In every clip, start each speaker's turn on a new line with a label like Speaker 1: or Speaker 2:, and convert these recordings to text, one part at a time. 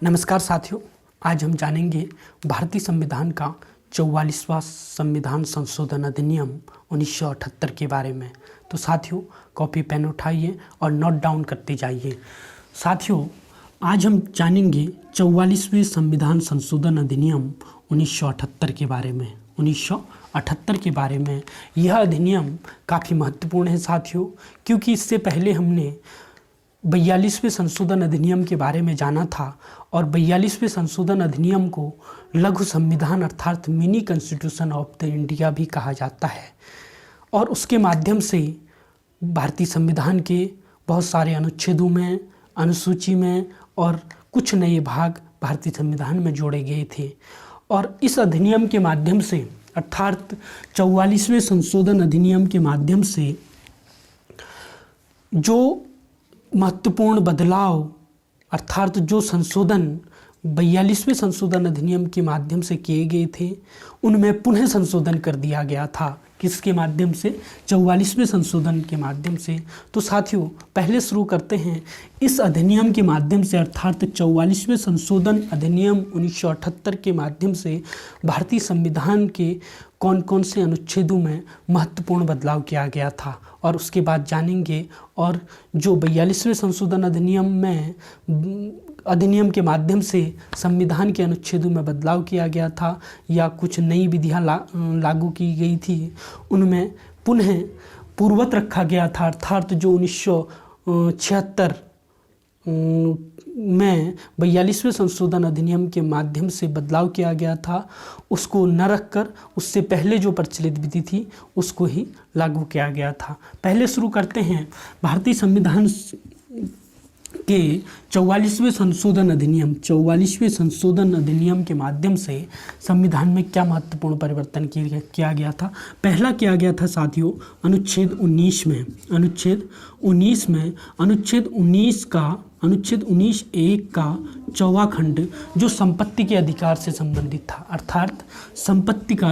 Speaker 1: नमस्कार साथियों, आज हम जानेंगे भारतीय संविधान का 44वां संविधान संशोधन अधिनियम 1978 के बारे में। तो साथियों, कॉपी पेन उठाइए और नोट डाउन करते जाइए। साथियों, आज हम जानेंगे 44वें संविधान संशोधन अधिनियम 1978 के बारे में। 1978 के बारे में यह अधिनियम काफ़ी महत्वपूर्ण है साथियों, क्योंकि इससे पहले हमने 42वें संशोधन अधिनियम के बारे में जाना था और 42वें संशोधन अधिनियम को लघु संविधान अर्थात mini constitution of the India भी कहा जाता है। और उसके माध्यम से भारतीय संविधान के बहुत सारे अनुच्छेदों में, अनुसूची में और कुछ नए भाग भारतीय संविधान में जोड़े गए थे। और इस अधिनियम के माध्यम से अर्थात 44वें संशोधन अधिनियम के माध्यम से जो महत्वपूर्ण बदलाव अर्थात जो संशोधन 42वें संशोधन अधिनियम के माध्यम से किए गए थे, उनमें पुनः संशोधन कर दिया गया था। किसके माध्यम से? 44वें संशोधन के माध्यम से। तो साथियों, पहले शुरू करते हैं इस अधिनियम के माध्यम से अर्थात 44वें संशोधन अधिनियम 1978 के माध्यम से भारतीय संविधान के कौन कौन से अनुच्छेदों में महत्वपूर्ण बदलाव किया गया था, और उसके बाद जानेंगे और जो 42वें संशोधन अधिनियम के माध्यम से संविधान के अनुच्छेदों में बदलाव किया गया था या कुछ नई विधियां लागू की गई थी, उनमें पुनः पूर्ववत रखा गया था अर्थात जो 1976 में 42वें संशोधन अधिनियम के माध्यम से बदलाव किया गया था, उसको न रखकर उससे पहले जो प्रचलित विधि थी उसको ही लागू किया गया था। पहले शुरू करते हैं भारतीय संविधान के 44वें संशोधन अधिनियम। 44वें संशोधन अधिनियम के माध्यम से संविधान में क्या महत्वपूर्ण परिवर्तन किया गया था। पहला किया गया था साथियों अनुच्छेद 19 में। अनुच्छेद 19(1) का 4वां खंड जो संपत्ति के अधिकार से संबंधित था अर्थात संपत्ति का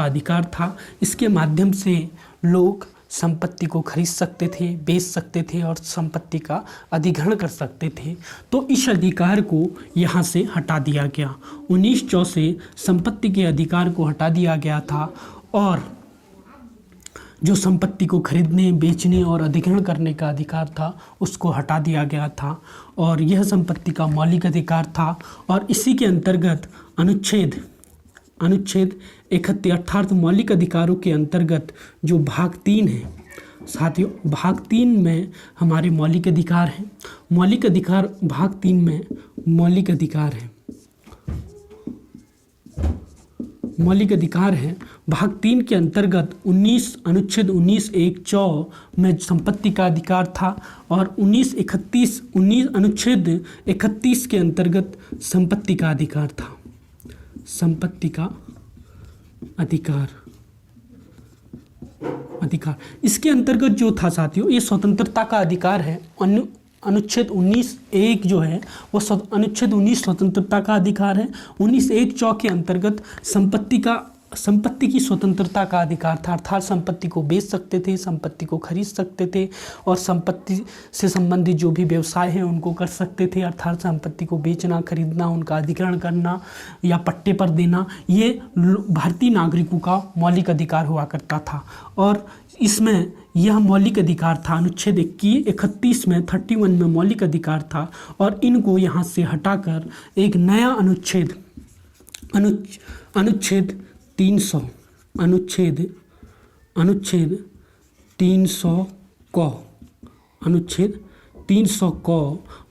Speaker 1: अधिकार था। इसके माध्यम से लोग संपत्ति को खरीद सकते थे, बेच सकते थे और संपत्ति का अधिग्रहण कर सकते थे। तो इस अधिकार को यहाँ से हटा दिया गया। 19(4) से संपत्ति के अधिकार को हटा दिया गया था और जो संपत्ति को खरीदने, बेचने और अधिग्रहण करने का अधिकार था उसको हटा दिया गया था और यह संपत्ति का मौलिक अधिकार था। और इसी के अंतर्गत अनुच्छेद 31 अर्थात मौलिक अधिकारों के अंतर्गत जो भाग 3 है साथियों, भाग 3 में हमारे मौलिक अधिकार हैं। मौलिक अधिकार भाग 3 में मौलिक अधिकार है। भाग 3 के अंतर्गत अनुच्छेद 19(1)(4) में संपत्ति का अधिकार था और अनुच्छेद 31 के अंतर्गत संपत्ति का अधिकार था। संपत्ति का अधिकार इसके अंतर्गत जो था साथियों, ये स्वतंत्रता का अधिकार है। अनुच्छेद 19(1) जो है वो अनुच्छेद 19 स्वतंत्रता का अधिकार है। 19(1)(4) के अंतर्गत संपत्ति की स्वतंत्रता का अधिकार था अर्थात संपत्ति को बेच सकते थे, संपत्ति को खरीद सकते थे और संपत्ति से संबंधित जो भी व्यवसाय हैं उनको कर सकते थे अर्थात संपत्ति को बेचना, खरीदना, उनका अधिग्रहण करना या पट्टे पर देना, ये भारतीय नागरिकों का मौलिक अधिकार हुआ करता था। और इसमें यह मौलिक अधिकार था अनुच्छेद 31 में 31 में मौलिक अधिकार था और इनको यहाँ से हटाकर एक नया अनुच्छेद 300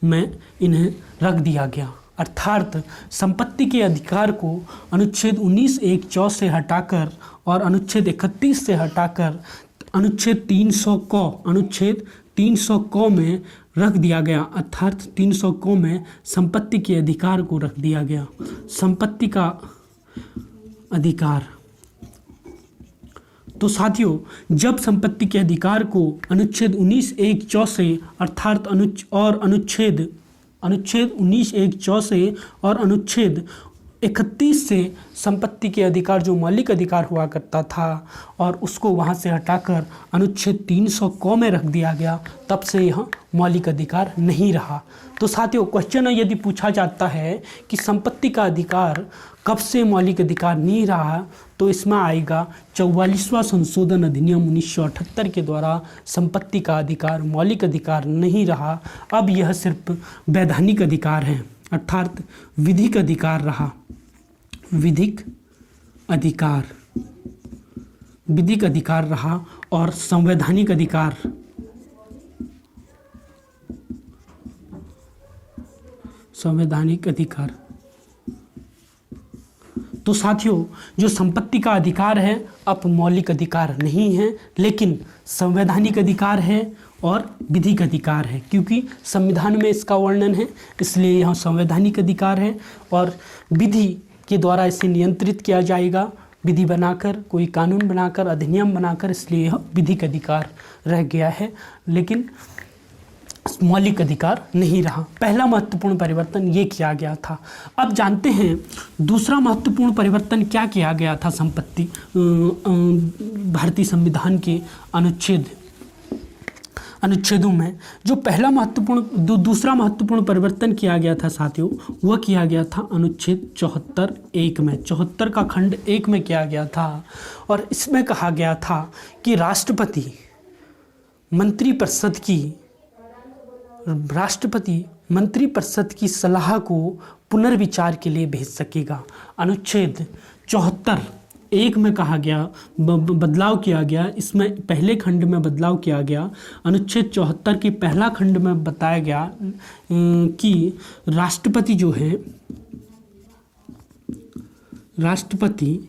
Speaker 1: में इन्हें रख दिया गया अर्थात संपत्ति के अधिकार को अनुच्छेद 19(1)(4) से हटाकर और अनुच्छेद 31 से हटाकर अनुच्छेद 300 में रख दिया गया अर्थात 300 में संपत्ति के अधिकार को रख दिया गया। संपत्ति का अधिकार। तो साथियों, जब संपत्ति के अधिकार को अनुच्छेद 19(1)(4) से अर्थात अनुच्छेद 19(1)(4) से और अनुच्छेद 31 से संपत्ति के अधिकार जो मौलिक अधिकार हुआ करता था और उसको वहाँ से हटाकर अनुच्छेद 300 क में रख दिया गया, तब से यह मौलिक अधिकार नहीं रहा। तो साथियों, क्वेश्चन यदि पूछा जाता है कि संपत्ति का अधिकार कब से मौलिक अधिकार नहीं रहा, तो इसमें आएगा 44वां संशोधन अधिनियम 1978 के द्वारा संपत्ति का अधिकार मौलिक अधिकार नहीं रहा, अब यह सिर्फ वैधानिक अधिकार है, अर्थात विधिक अधिकार रहा। विधिक अधिकार रहा और संवैधानिक अधिकार तो साथियों, जो संपत्ति का अधिकार है अब मौलिक अधिकार नहीं है, लेकिन संवैधानिक अधिकार है और विधिक अधिकार है, क्योंकि संविधान में इसका वर्णन है, इसलिए यह संवैधानिक अधिकार है और विधि के द्वारा इसे नियंत्रित किया जाएगा, विधि बनाकर, कोई कानून बनाकर, अधिनियम बनाकर, इसलिए यह विधिक अधिकार रह गया है, लेकिन मौलिक अधिकार नहीं रहा। पहला महत्वपूर्ण परिवर्तन ये किया गया था। अब जानते हैं दूसरा महत्वपूर्ण परिवर्तन क्या किया गया था संपत्ति भारतीय संविधान के अनुच्छेदों में। जो पहला महत्वपूर्ण दूसरा महत्वपूर्ण परिवर्तन किया गया था साथियों, वह किया गया था अनुच्छेद 74(1) में। 74 का खंड 1 में किया गया था और इसमें कहा गया था कि राष्ट्रपति मंत्रिपरिषद की सलाह को पुनर्विचार के लिए भेज सकेगा। अनुच्छेद 74(1) में कहा गया, बदलाव किया गया, इसमें पहले खंड में बदलाव किया गया। अनुच्छेद 74 के पहला खंड में बताया गया कि राष्ट्रपति जो है, राष्ट्रपति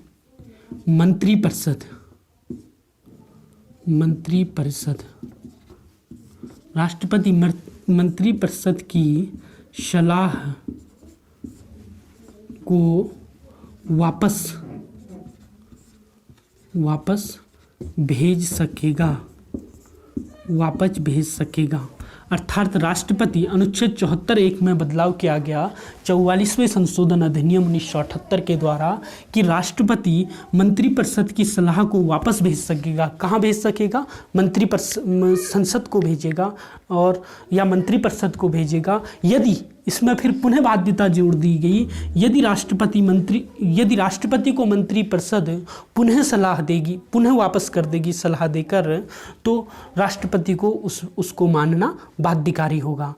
Speaker 1: मंत्रिपरिषद की सलाह को वापस भेज सकेगा। अर्थात राष्ट्रपति अनुच्छेद 74(1) में बदलाव किया गया 44वें संशोधन अधिनियम 1978 के द्वारा कि राष्ट्रपति मंत्रिपरिषद की सलाह को वापस भेज सकेगा। कहाँ भेज सकेगा? संसद को भेजेगा और या मंत्रिपरिषद को भेजेगा, यदि इसमें फिर पुनः बाध्यता जोड़ दी गई, यदि राष्ट्रपति को मंत्रिपरिषद पुनः सलाह देगी, पुनः वापस कर देगी सलाह देकर, तो राष्ट्रपति को उसको मानना बाध्यकारी होगा।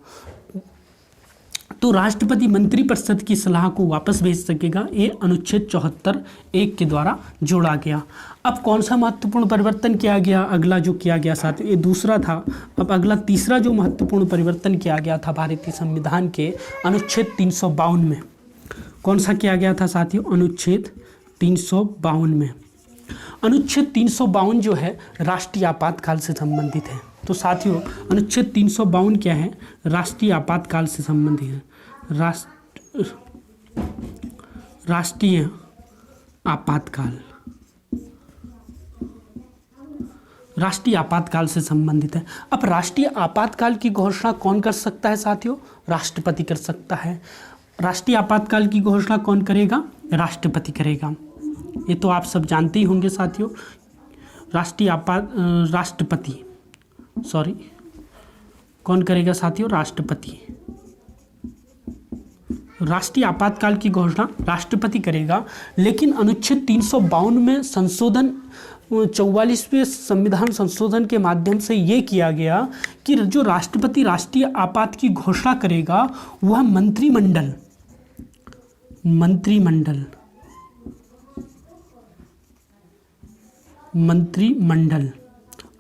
Speaker 1: तो राष्ट्रपति मंत्रिपरिषद की सलाह को वापस भेज सकेगा, ये अनुच्छेद 74(1) के द्वारा जोड़ा गया। अब कौन सा महत्वपूर्ण परिवर्तन किया गया? अगला जो किया गया साथियों, ये दूसरा था। अब अगला तीसरा जो महत्वपूर्ण परिवर्तन किया गया था भारतीय संविधान के अनुच्छेद 352 में, कौन सा किया गया था साथियों? अनुच्छेद 352 में। अनुच्छेद 352 जो है राष्ट्रीय आपातकाल से संबंधित है। तो साथियों, अनुच्छेद 352 क्या है? राष्ट्रीय आपातकाल से संबंधित है। राष्ट्रीय आपातकाल से संबंधित है। अब राष्ट्रीय आपातकाल की घोषणा कौन कर सकता है साथियों? राष्ट्रपति कर सकता है। राष्ट्रीय आपातकाल की घोषणा कौन करेगा? राष्ट्रपति करेगा। ये तो आप सब जानते ही होंगे साथियों। कौन करेगा साथियों? राष्ट्रपति। राष्ट्रीय आपातकाल की घोषणा राष्ट्रपति करेगा, लेकिन अनुच्छेद 352 में संशोधन 44वें संविधान संशोधन के माध्यम से ये किया गया कि जो राष्ट्रपति राष्ट्रीय आपात की घोषणा करेगा वह मंत्रिमंडल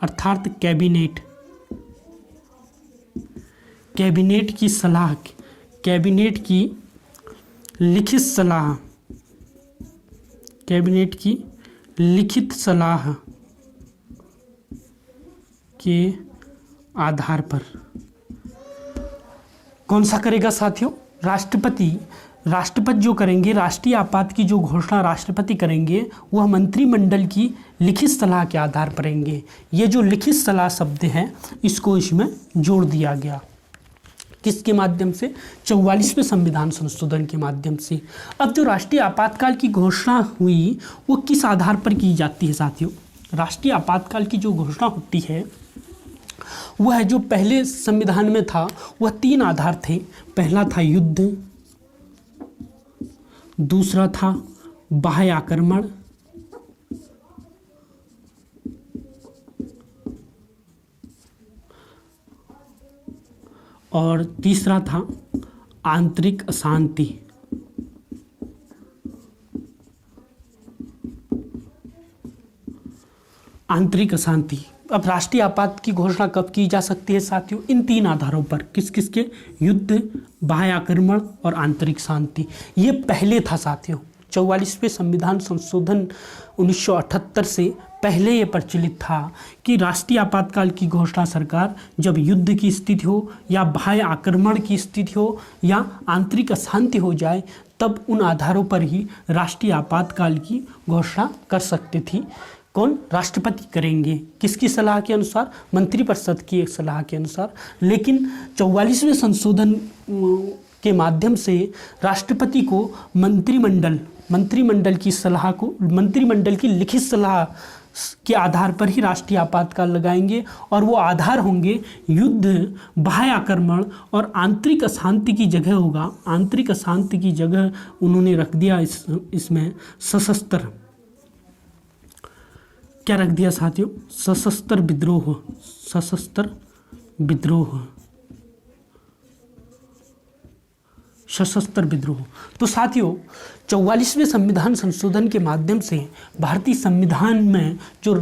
Speaker 1: अर्थात कैबिनेट की सलाह, कैबिनेट की लिखित सलाह के आधार पर कौन सा करेगा साथियों? राष्ट्रपति जो करेंगे, राष्ट्रीय आपात की जो घोषणा राष्ट्रपति करेंगे वह मंत्रिमंडल की लिखित सलाह के आधार पर करेंगे। ये जो लिखित सलाह शब्द है इसको इसमें जोड़ दिया गया। किसके माध्यम से? 44वें संविधान संशोधन के माध्यम से। अब जो राष्ट्रीय आपातकाल की घोषणा हुई वो किस आधार पर की जाती है साथियों? राष्ट्रीय आपातकाल की जो घोषणा होती है वह जो पहले संविधान में था वह 3 आधार थे। पहला था युद्ध, दूसरा था बाह्य आक्रमण, और तीसरा था आंतरिक अशांति। आंतरिक अशांति। अब राष्ट्रीय आपात की घोषणा कब की जा सकती है साथियों? इन 3 आधारों पर। किस किस के? युद्ध, बाह्य आक्रमण और आंतरिक शांति। ये पहले था साथियों। 44वें संविधान संशोधन 1978 से पहले ये प्रचलित था कि राष्ट्रीय आपातकाल की घोषणा सरकार जब युद्ध की स्थिति हो या बाह्य आक्रमण की स्थिति हो या आंतरिक अशांति हो जाए तब उन आधारों पर ही राष्ट्रीय आपातकाल की घोषणा कर सकती थी। कौन? राष्ट्रपति करेंगे। किसकी सलाह के अनुसार? मंत्रिपरिषद की एक सलाह के अनुसार। लेकिन 44वें संशोधन के माध्यम से राष्ट्रपति को मंत्रिमंडल की लिखित सलाह के आधार पर ही राष्ट्रीय आपातकाल लगाएंगे और वो आधार होंगे युद्ध, बाह्य आक्रमण और आंतरिक अशांति की जगह होगा। आंतरिक अशांति की जगह उन्होंने रख दिया इसमें सशस्त्र। क्या रख दिया साथियों? सशस्त्र विद्रोह। सशस्त्र विद्रोह। सशस्त्र विद्रोह। तो साथियों 44वें संविधान संशोधन के माध्यम से भारतीय संविधान में जो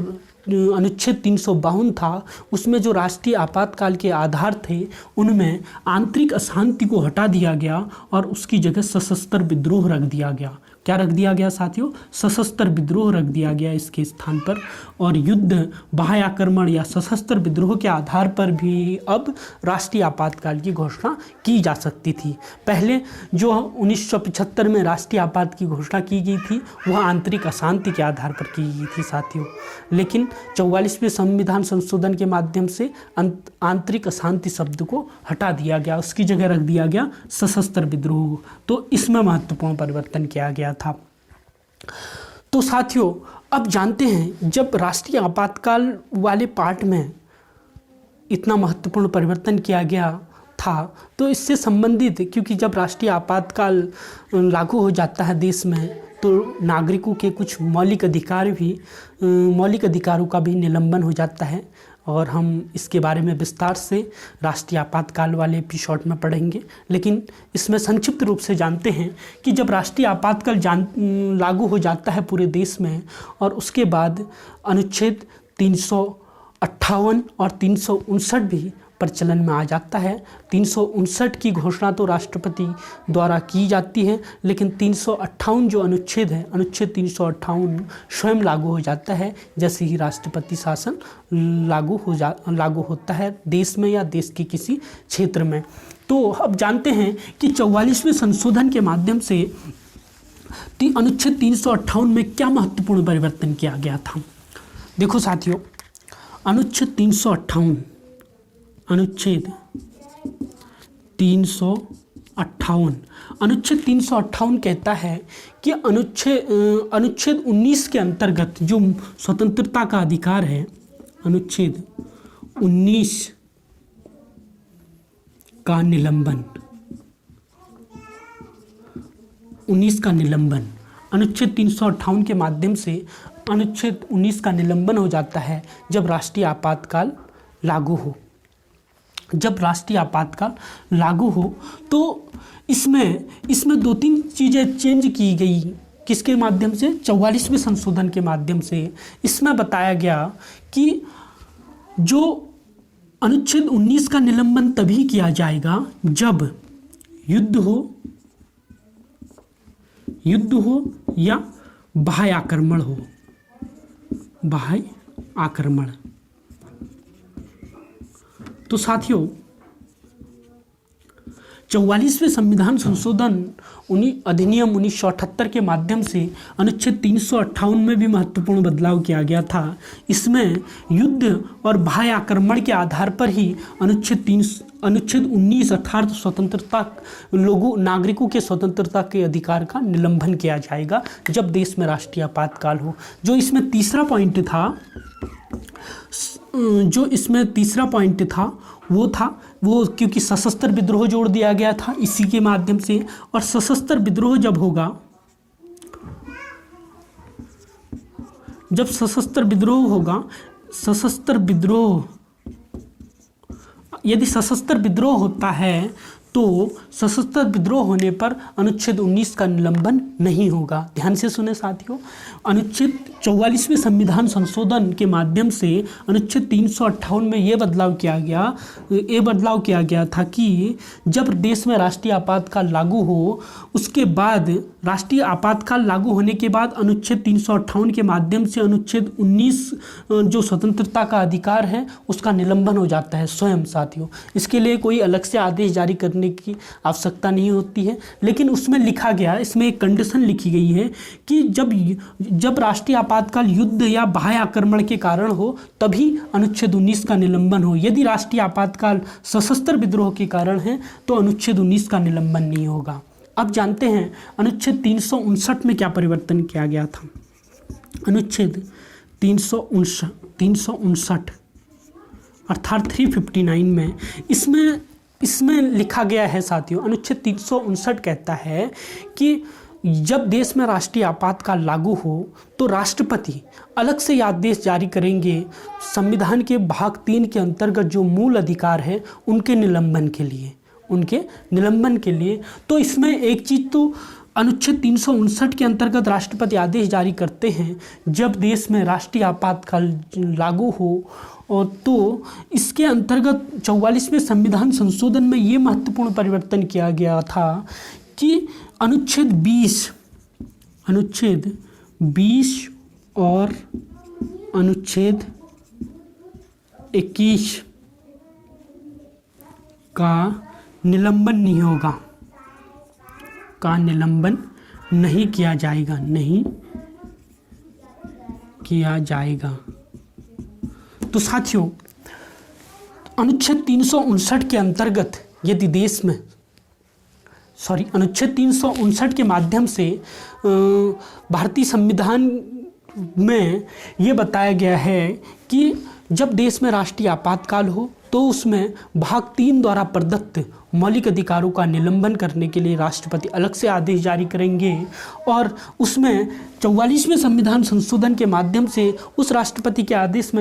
Speaker 1: अनुच्छेद 352 था उसमें जो राष्ट्रीय आपातकाल के आधार थे उनमें आंतरिक अशांति को हटा दिया गया और उसकी जगह सशस्त्र विद्रोह रख दिया गया। क्या रख दिया गया साथियों? सशस्त्र विद्रोह रख दिया गया इसके स्थान पर। और युद्ध, बाह्य आक्रमण या सशस्त्र विद्रोह के आधार पर भी अब राष्ट्रीय आपातकाल की घोषणा की जा सकती थी। पहले जो 1975 में राष्ट्रीय आपात की घोषणा की गई थी वह आंतरिक अशांति के आधार पर की गई थी साथियों। लेकिन 44वें संविधान संशोधन के माध्यम से आंतरिक अशांति शब्द को हटा दिया गया, उसकी जगह रख दिया गया सशस्त्र विद्रोह। तो इसमें महत्वपूर्ण परिवर्तन किया गया था। तो साथियों अब जानते हैं जब राष्ट्रीय आपातकाल वाले पार्ट में इतना महत्वपूर्ण परिवर्तन किया गया था तो इससे संबंधित, क्योंकि जब राष्ट्रीय आपातकाल लागू हो जाता है देश में तो नागरिकों के कुछ मौलिक अधिकारों का भी निलंबन हो जाता है और हम इसके बारे में विस्तार से राष्ट्रीय आपातकाल वाले एपिसोड में पढ़ेंगे। लेकिन इसमें संक्षिप्त रूप से जानते हैं कि जब राष्ट्रीय आपातकाल लागू हो जाता है पूरे देश में और उसके बाद अनुच्छेद 358 और 359 भी प्रचलन में आ जाता है। 359 की घोषणा तो राष्ट्रपति द्वारा की जाती है लेकिन 358 जो अनुच्छेद है, अनुच्छेद 358 स्वयं लागू हो जाता है जैसे ही राष्ट्रपति शासन लागू होता है देश में या देश के किसी क्षेत्र में। तो अब जानते हैं कि 44वें संशोधन के माध्यम से अनुच्छेद 358 में क्या महत्वपूर्ण परिवर्तन किया गया था। देखो साथियों, अनुच्छेद 358 कहता है कि अनुच्छेद 19 के अंतर्गत जो स्वतंत्रता का अधिकार है, अनुच्छेद 19 का निलंबन, अनुच्छेद 358 के माध्यम से अनुच्छेद 19 का निलंबन हो जाता है जब राष्ट्रीय आपातकाल लागू हो। जब राष्ट्रीय आपातकाल लागू हो तो इसमें 2-3 चीज़ें चेंज की गई। किसके माध्यम से? 44वें संशोधन के माध्यम से। इसमें बताया गया कि जो अनुच्छेद 19 का निलंबन तभी किया जाएगा जब युद्ध हो या बाह्य आक्रमण हो। तो साथियों 44वें संविधान संशोधन अधिनियम 1978 के माध्यम से अनुच्छेद 358 में भी महत्वपूर्ण बदलाव किया गया था। इसमें युद्ध और बाह्य आक्रमण के आधार पर ही अनुच्छेद 19 अर्थात स्वतंत्रता नागरिकों के स्वतंत्रता के अधिकार का निलंबन किया जाएगा जब देश में राष्ट्रीय आपातकाल हो। जो इसमें तीसरा पॉइंट था वो क्योंकि सशस्त्र विद्रोह जोड़ दिया गया था इसी के माध्यम से। और सशस्त्र विद्रोह जब होगा, यदि सशस्त्र विद्रोह होता है तो सशस्त्र विद्रोह होने पर अनुच्छेद 19 का निलंबन नहीं होगा। ध्यान से सुने साथियों, अनुच्छेद 44वें संविधान संशोधन के माध्यम से अनुच्छेद 358 में ये बदलाव किया गया था कि जब देश में राष्ट्रीय आपातकाल लागू हो, उसके बाद राष्ट्रीय आपातकाल लागू होने के बाद अनुच्छेद 358 के माध्यम से अनुच्छेद 19 जो स्वतंत्रता का अधिकार है उसका निलंबन हो जाता है स्वयं। साथियों, इसके लिए कोई अलग से आदेश जारी करने की आवश्यकता नहीं होती है, लेकिन उसमें लिखा गया, इसमें एक कंडीशन लिखी गई है कि जब राष्ट्रीय आपातकाल युद्ध या बाह्य आक्रमण के कारण हो तभी अनुच्छेद 19 का निलंबन हो। यदि राष्ट्रीय आपातकाल सशस्त्र विद्रोह के कारण है तो अनुच्छेद 19 का निलंबन नहीं होगा। अब जानते हैं अनुच्छेद 359 में क्या परिवर्तन किया गया था। अनुच्छेद 359 अर्थात 359 में इसमें लिखा गया है साथियों, अनुच्छेद 359 कहता है कि जब देश में राष्ट्रीय आपातकाल लागू हो तो राष्ट्रपति अलग से आदेश जारी करेंगे संविधान के भाग 3 के अंतर्गत जो मूल अधिकार है उनके निलंबन के लिए। तो इसमें एक चीज़ तो अनुच्छेद 359 के अंतर्गत राष्ट्रपति आदेश जारी करते हैं जब देश में राष्ट्रीय आपातकाल लागू हो, और तो इसके अंतर्गत 44वें संविधान संशोधन में ये महत्वपूर्ण परिवर्तन किया गया था कि अनुच्छेद 20 और अनुच्छेद 21 का निलंबन नहीं किया जाएगा। तो साथियों, अनुच्छेद 359 के अंतर्गत यदि देश में अनुच्छेद 359 के माध्यम से भारतीय संविधान में ये बताया गया है कि जब देश में राष्ट्रीय आपातकाल हो तो उसमें भाग 3 द्वारा प्रदत्त मौलिक अधिकारों का निलंबन करने के लिए राष्ट्रपति अलग से आदेश जारी करेंगे। और उसमें 44वें संविधान संशोधन के माध्यम से उस राष्ट्रपति के आदेश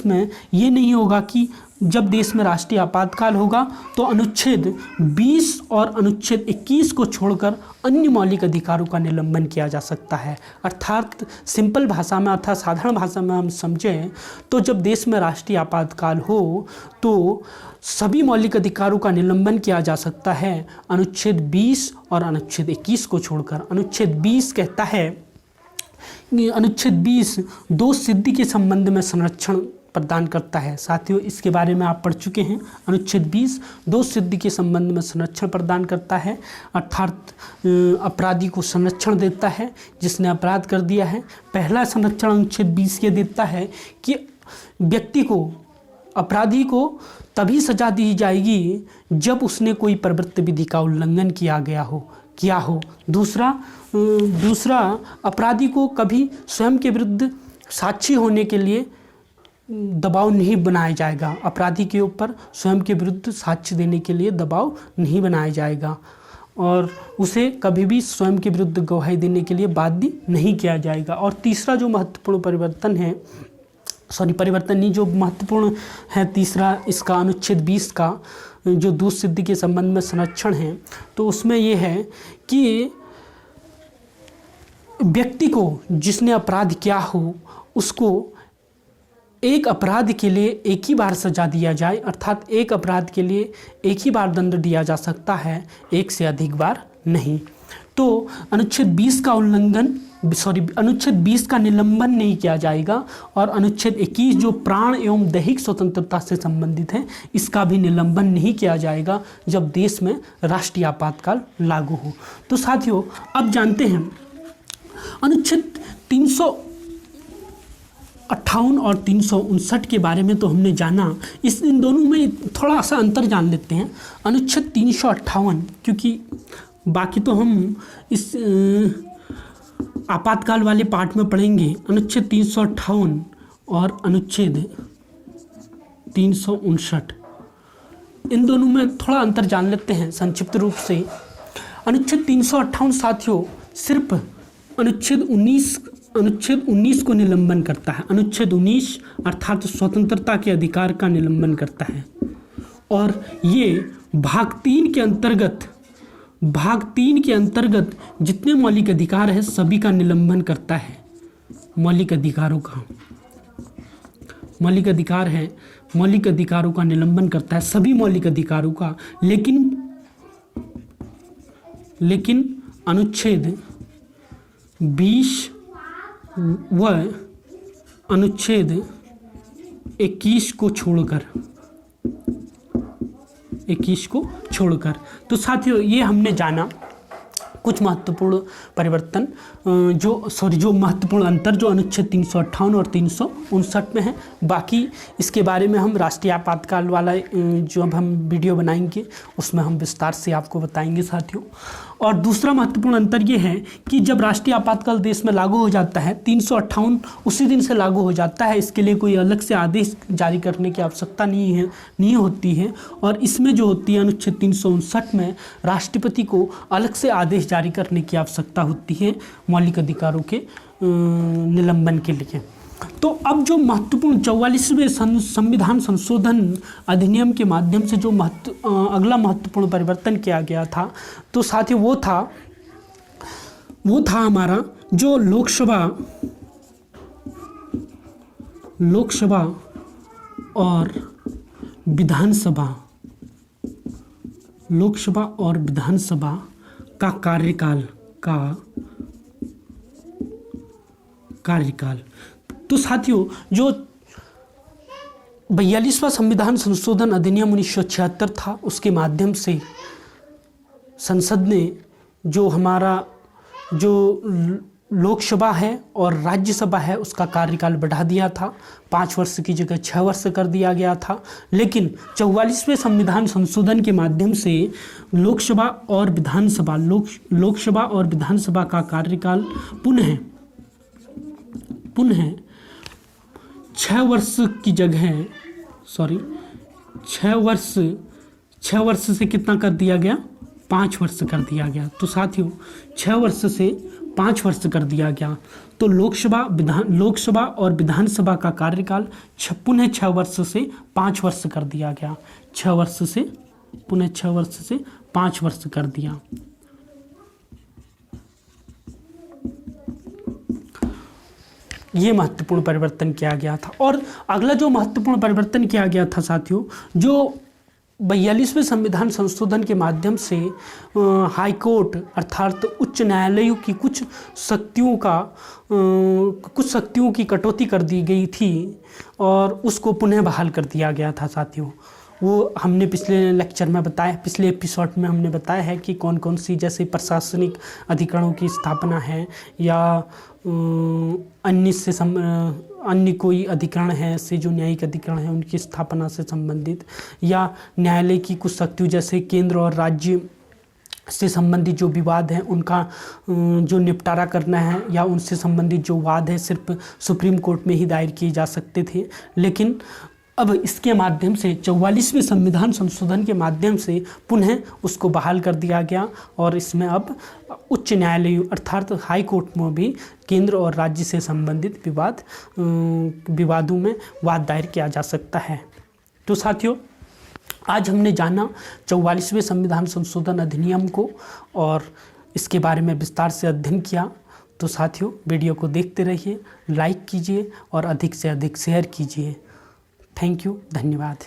Speaker 1: में ये नहीं होगा कि जब देश में राष्ट्रीय आपातकाल होगा तो अनुच्छेद 20 और अनुच्छेद 21 को छोड़कर अन्य मौलिक अधिकारों का निलंबन किया जा सकता है। अर्थात सिंपल भाषा में, अर्थात साधारण भाषा में हम समझें तो जब देश में राष्ट्रीय आपातकाल हो तो सभी मौलिक अधिकारों का निलंबन किया जा सकता है अनुच्छेद 20 और अनुच्छेद 21 को छोड़कर। अनुच्छेद 20 कहता है, अनुच्छेद 20 दोष सिद्धि के संबंध में संरक्षण प्रदान करता है। साथियों, इसके बारे में आप पढ़ चुके हैं। अनुच्छेद 20 दोष सिद्धि के संबंध में संरक्षण प्रदान करता है, अर्थात अपराधी को संरक्षण देता है जिसने अपराध कर दिया है। पहला संरक्षण अनुच्छेद 20 ये देता है कि अपराधी को तभी सजा दी जाएगी जब उसने कोई प्रवृत्ति विधि का उल्लंघन किया हो। दूसरा अपराधी को कभी स्वयं के विरुद्ध साक्षी होने के लिए दबाव नहीं बनाया जाएगा। अपराधी के ऊपर स्वयं के विरुद्ध साक्ष्य देने के लिए दबाव नहीं बनाया जाएगा और उसे कभी भी स्वयं के विरुद्ध गवाही देने के लिए बाध्य नहीं किया जाएगा। और तीसरा जो महत्वपूर्ण जो महत्वपूर्ण है तीसरा इसका अनुच्छेद 20 का जो दोष सिद्धि के संबंध में संरक्षण है, तो उसमें यह है कि व्यक्ति को जिसने अपराध किया हो उसको एक अपराध के लिए एक ही बार सजा दिया जाए, अर्थात एक अपराध के लिए एक ही बार दंड दिया जा सकता है, एक से अधिक बार नहीं। तो अनुच्छेद 20 का उल्लंघन अनुच्छेद 20 का निलंबन नहीं किया जाएगा और अनुच्छेद 21 जो प्राण एवं दैहिक स्वतंत्रता से संबंधित है इसका भी निलंबन नहीं किया जाएगा जब देश में राष्ट्रीय आपातकाल लागू हो। तो साथियों अब जानते हैं अनुच्छेद 358 और 359 के बारे में तो हमने जाना, इन दोनों में थोड़ा सा अंतर जान लेते हैं। अनुच्छेद 358 क्योंकि बाकी तो हम इस आपातकाल वाले पार्ट में पढ़ेंगे। अनुच्छेद 358 और अनुच्छेद 359 इन दोनों में थोड़ा अंतर जान लेते हैं संक्षिप्त रूप से। अनुच्छेद 358 साथियों सिर्फ अनुच्छेद 19 को निलंबन करता है। अनुच्छेद 19 अर्थात स्वतंत्रता के अधिकार का निलंबन करता है और ये भाग 3 के अंतर्गत जितने मौलिक अधिकार है सभी का निलंबन करता है। मौलिक अधिकारों का निलंबन करता है, सभी मौलिक अधिकारों का। लेकिन अनुच्छेद 20 व अनुच्छेद 21 को छोड़कर तो साथियों ये हमने जाना कुछ महत्वपूर्ण परिवर्तन जो महत्वपूर्ण अंतर जो अनुच्छेद 358 और 359 में है। बाकी इसके बारे में हम राष्ट्रीय आपातकाल वाला जो अब हम वीडियो बनाएंगे उसमें हम विस्तार से आपको बताएंगे साथियों। और दूसरा महत्वपूर्ण अंतर ये है कि जब राष्ट्रीय आपातकाल देश में लागू हो जाता है 358 उसी दिन से लागू हो जाता है, इसके लिए कोई अलग से आदेश जारी करने की आवश्यकता नहीं होती है। और इसमें जो होती है अनुच्छेद 359 में राष्ट्रपति को अलग से आदेश जारी करने की आवश्यकता होती है मौलिक अधिकारों के निलंबन के लिए। तो अब जो महत्वपूर्ण 44वें संविधान संशोधन अधिनियम के माध्यम से जो अगला महत्वपूर्ण परिवर्तन किया गया था तो साथियों वो था हमारा जो लोकसभा और विधानसभा का कार्यकाल। तो साथियों जो 42वां संविधान संशोधन अधिनियम 1976 था उसके माध्यम से संसद ने जो हमारा जो लोकसभा है और राज्यसभा है उसका कार्यकाल बढ़ा दिया था, 5 वर्ष की जगह 6 वर्ष कर दिया गया था। लेकिन 44वें संविधान संशोधन के माध्यम से लोकसभा और विधानसभा का कार्यकाल पुनः 6 वर्ष की जगह 6 वर्ष से कितना कर दिया गया, 5 वर्ष कर दिया गया। तो साथियों 6 वर्ष से 5 वर्ष कर दिया गया। तो लोकसभा और विधानसभा का कार्यकाल पुनः 6 वर्ष से 5 वर्ष कर दिया गया। 6 वर्ष से 5 वर्ष कर दिया। ये महत्वपूर्ण परिवर्तन किया गया था। और अगला जो महत्वपूर्ण परिवर्तन किया गया था साथियों जो 42वें संविधान संशोधन के माध्यम से हाई कोर्ट अर्थात उच्च न्यायालयों की कुछ शक्तियों की कटौती कर दी गई थी और उसको पुनः बहाल कर दिया गया था साथियों। वो हमने पिछले लेक्चर में बताया, पिछले एपिसोड में हमने बताया है कि कौन कौन सी जैसे प्रशासनिक अधिकरणों की स्थापना है या अन्य कोई अधिकरण है से जो न्यायिक अधिकरण है उनकी स्थापना से संबंधित, या न्यायालय की कुछ शक्तियों जैसे केंद्र और राज्य से संबंधित जो विवाद हैं उनका जो निपटारा करना है या उनसे संबंधित जो वाद है सिर्फ सुप्रीम कोर्ट में ही दायर किए जा सकते थे। लेकिन अब इसके माध्यम से 44वें संविधान संशोधन के माध्यम से पुनः उसको बहाल कर दिया गया और इसमें अब उच्च न्यायालय अर्थात हाई कोर्ट में भी केंद्र और राज्य से संबंधित विवादों में वाद दायर किया जा सकता है। तो साथियों आज हमने जाना 44वें संविधान संशोधन अधिनियम को और इसके बारे में विस्तार से अध्ययन किया। तो साथियों वीडियो को देखते रहिए, लाइक कीजिए और अधिक से अधिक शेयर कीजिए। थैंक यू, धन्यवाद।